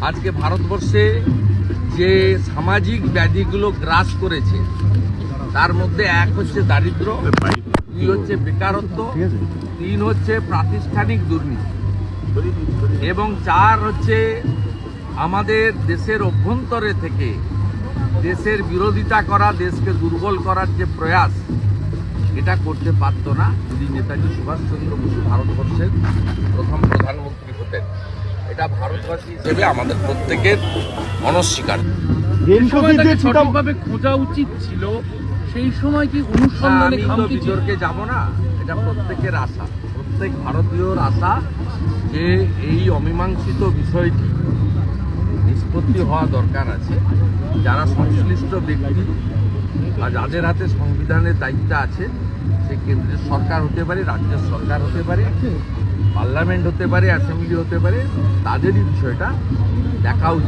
আজকে ভারতবর্ষে যে সামাজিক ব্যাধিগুলো গ্রাস করেছে তার মধ্যে এক হচ্ছে দারিদ্র, দুই হচ্ছে বেকারত্ব, তিন হচ্ছে প্রাতিষ্ঠানিক দুর্নীতি এবং চার হচ্ছে আমাদের দেশের অভ্যন্তরে থেকে দেশের বিরোধিতা করা, দেশকে দুর্বল করার যে প্রয়াস, এটা করতে পারত না যদি নেতাজি সুভাষচন্দ্র বসু ভারতবর্ষের প্রথম প্রধানমন্ত্রী হতেন। এটা ভারতবাসী হিসেবে আমাদের প্রত্যেকের অনস্বীকার। সঠিকভাবে খোঁজা উচিত ছিল, সেই সময় কি অনুসন্ধানে আমি তো বিতর্কে যাব না, এটা প্রত্যেকের আশা, প্রত্যেক ভারতীয়র আশা যে এই অমীমাংসিত বিষয়টি নিষ্পত্তি হওয়া দরকার আছে। যারা সংশ্লিষ্ট ব্যক্তি বা যাদের হাতে সংবিধানের দায়িত্ব আছে, সে কেন্দ্রের সরকার হতে পারে, রাজ্যের সরকার হতে পারে, পার্লামেন্ট হতে পারে, অ্যাসেম্বলি হতে পারে, তাদেরই বিষয়টা দেখা উচিত।